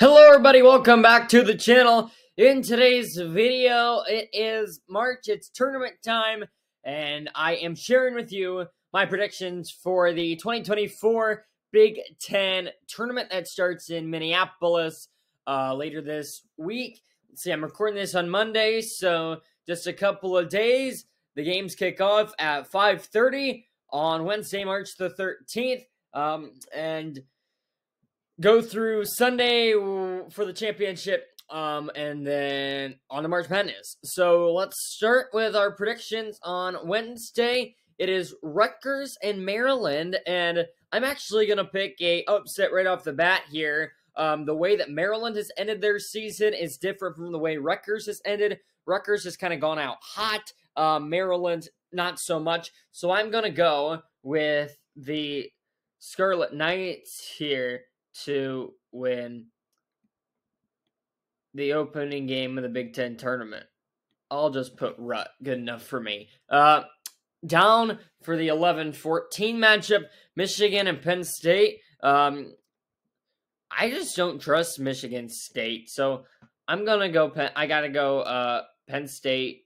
Hello everybody, welcome back to the channel. In today's video, it is March, it's tournament time, and I am sharing with you my predictions for the 2024 Big Ten tournament that starts in Minneapolis later this week. Let's see, I'm recording this on Monday, so just a couple of days. The games kick off at 5:30 on Wednesday, March the 13th, and go through Sunday for the championship, and then on to March Madness. So let's start with our predictions on Wednesday. It is Rutgers and Maryland, and I'm actually going to pick a upset right off the bat here. The way that Maryland has ended their season is different from the way Rutgers has ended. Rutgers has kind of gone out hot. Maryland, not so much. So I'm going to go with the Scarlet Knights here to win the opening game of the Big Ten tournament. I'll just put Rut. Good enough for me. Down for the 11-14 matchup, Michigan and Penn State. I just don't trust Michigan State, so I'm gonna go I gotta go Penn State.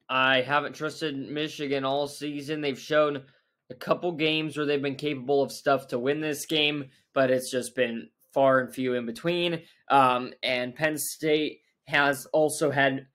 I haven't trusted Michigan all season. They've shown a couple games where they've been capable of stuff to win this game, but it's just been far and few in between. And Penn State has also had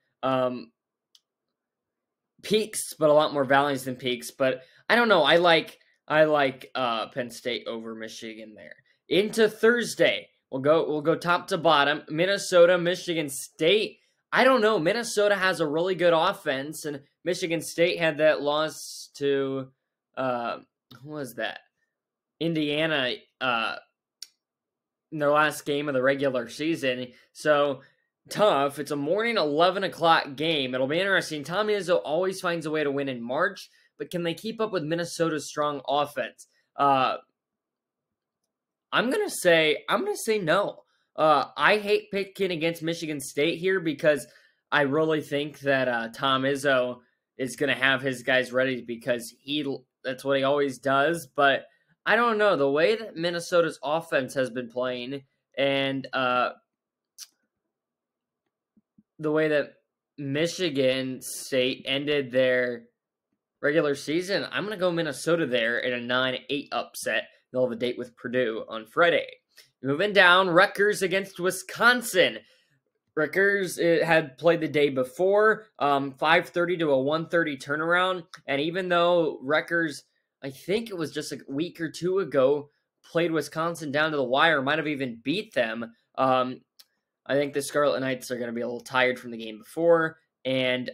peaks, but a lot more valleys than peaks. But I don't know. I like Penn State over Michigan there. Into Thursday, we'll go top to bottom. Minnesota, Michigan State. I don't know. Minnesota has a really good offense, and Michigan State had that loss to who was that? Indiana in their last game of the regular season. So tough. It's a morning 11 o'clock game. It'll be interesting. Tommy Izzo always finds a way to win in March, but can they keep up with Minnesota's strong offense? I'm gonna say no. I hate picking against Michigan State here because I really think that Tom Izzo is gonna have his guys ready because that's what he always does. But I don't know, the way that Minnesota's offense has been playing and the way that Michigan State ended their regular season, I'm going to go Minnesota there in a 9-8 upset. They'll have a date with Purdue on Friday. Moving down, Rutgers against Wisconsin. Rutgers had played the day before, 5:30 to a 1:30 turnaround. And even though Rutgers, I think it was just a week or two ago, played Wisconsin down to the wire, might have even beat them, I think the Scarlet Knights are going to be a little tired from the game before. And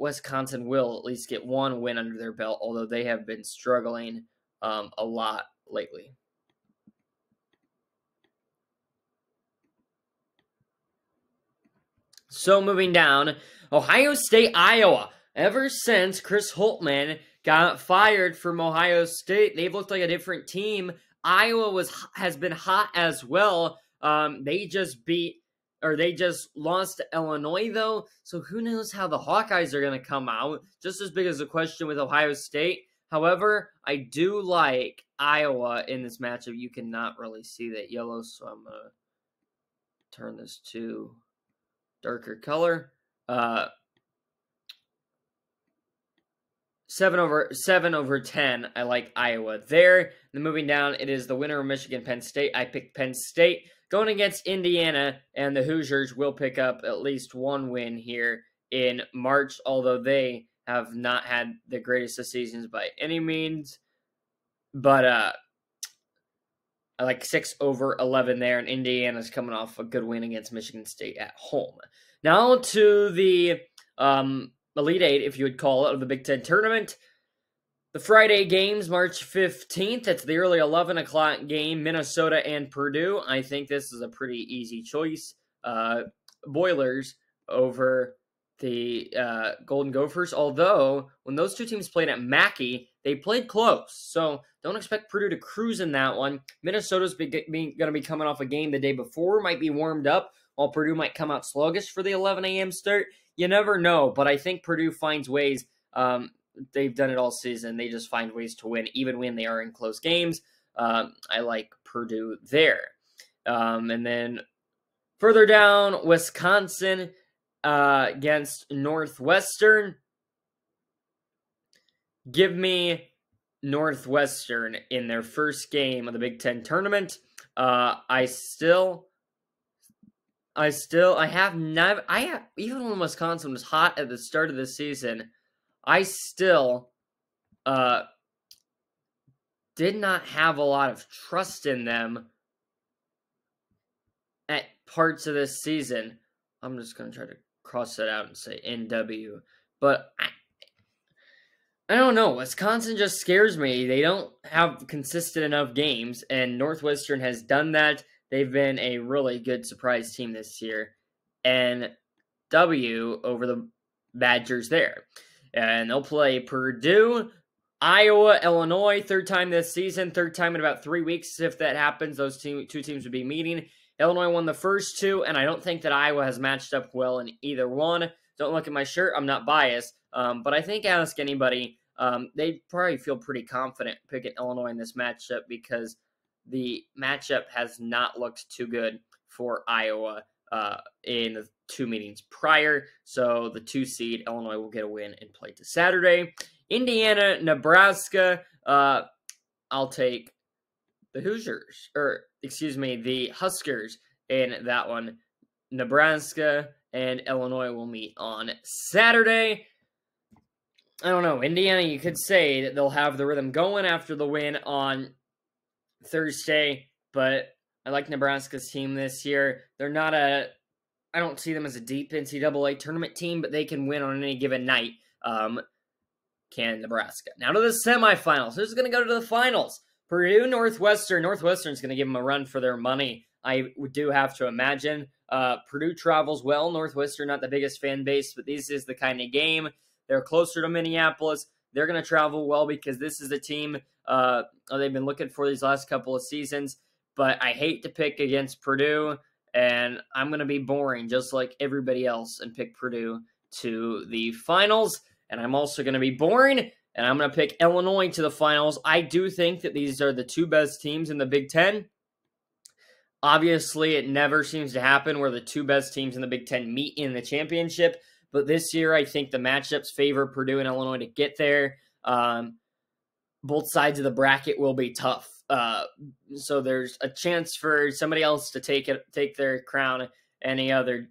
Wisconsin will at least get one win under their belt, although they have been struggling a lot lately. So moving down, Ohio State, Iowa. Ever since Chris Holtmann got fired from Ohio State, they've looked like a different team. Iowa has been hot as well. They just lost to Illinois though, so who knows how the Hawkeyes are going to come out. Just as big as a question with Ohio State. However, I do like Iowa in this matchup. You cannot really see that yellow, so I'm going to turn this to darker color. 7 over 10. I like Iowa there. Then moving down, it is the winner of Michigan Penn State. I picked Penn State going against Indiana, and the Hoosiers will pick up at least one win here in March, although they have not had the greatest of seasons by any means. But I like 6 over 11 there, and Indiana's coming off a good win against Michigan State at home. Now to the Elite Eight, if you would call it, of the Big Ten tournament. The Friday games, March 15th. It's the early 11 o'clock game, Minnesota and Purdue. I think this is a pretty easy choice. Boilers over the Golden Gophers, although when those two teams played at Mackey, they played close. So don't expect Purdue to cruise in that one. Minnesota's going to be coming off a game the day before, might be warmed up, while Purdue might come out sluggish for the 11 a.m. start. You never know, but I think Purdue finds ways. They've done it all season. They just find ways to win, even when they are in close games. I like Purdue there. And then further down, Wisconsin against Northwestern. Give me Northwestern in their first game of the Big Ten tournament. I have even when Wisconsin was hot at the start of the season, I still did not have a lot of trust in them at parts of this season. I'm just going to try to cross that out and say NW. But I don't know. Wisconsin just scares me. They don't have consistent enough games, and Northwestern has done that. They've been a really good surprise team this year. And W over the Badgers there. And they'll play Purdue, Iowa, Illinois, third time this season, third time in about 3 weeks. If that happens, those two teams would be meeting. Illinois won the first two, and I don't think that Iowa has matched up well in either one. Don't look at my shirt. I'm not biased. But I think ask anybody, they'd probably feel pretty confident picking Illinois in this matchup because the matchup has not looked too good for Iowa in the 2 meetings prior. So the 2 seed, Illinois, will get a win and play to Saturday. Indiana, Nebraska, I'll take the the Huskers in that one. Nebraska and Illinois will meet on Saturday. I don't know. Indiana, you could say that they'll have the rhythm going after the win on Thursday, but I like Nebraska's team this year. I don't see them as a deep NCAA tournament team, but they can win on any given night. Can Nebraska. Now to the semifinals. Who's going to go to the finals? Purdue, Northwestern. Northwestern's going to give them a run for their money. I do have to imagine. Purdue travels well. Northwestern, not the biggest fan base, but this is the kind of game. They're closer to Minneapolis. They're going to travel well because this is the team they've been looking for these last couple of seasons. But I hate to pick against Purdue, and I'm going to be boring just like everybody else and pick Purdue to the finals. And I'm also going to be boring, and I'm going to pick Illinois to the finals. I do think that these are the 2 best teams in the Big Ten. Obviously, it never seems to happen where the 2 best teams in the Big Ten meet in the championship. But this year, I think the matchups favor Purdue and Illinois to get there. Both sides of the bracket will be tough. So there's a chance for somebody else to take their crown every other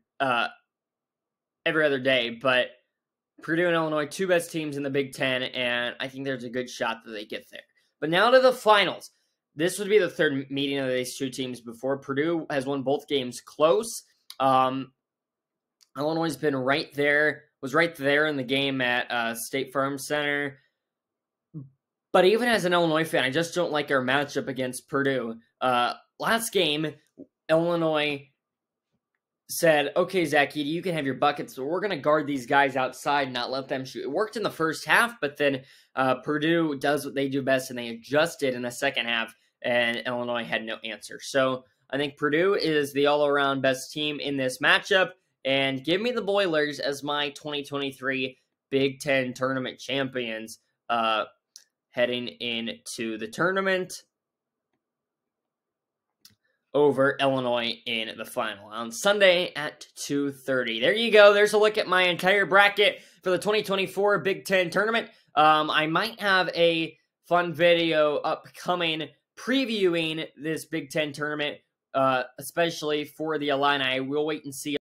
day. But Purdue and Illinois, 2 best teams in the Big Ten, and I think there's a good shot that they get there. But now to the finals. This would be the 3rd meeting of these 2 teams before. Purdue has won both games close. Illinois has been was right there in the game at State Farm Center. But even as an Illinois fan, I just don't like our matchup against Purdue. Last game, Illinois said, okay, Zach Edey, you can have your buckets, but we're going to guard these guys outside and not let them shoot. It worked in the first half, but then Purdue does what they do best, and they adjusted in the second half, and Illinois had no answer. So I think Purdue is the all-around best team in this matchup, and give me the Boilers as my 2023 Big Ten tournament champions heading into the tournament over Illinois in the final on Sunday at 2:30. There you go. There's a look at my entire bracket for the 2024 Big Ten tournament. I might have a fun video upcoming previewing this Big Ten tournament, especially for the Illini. We'll wait and see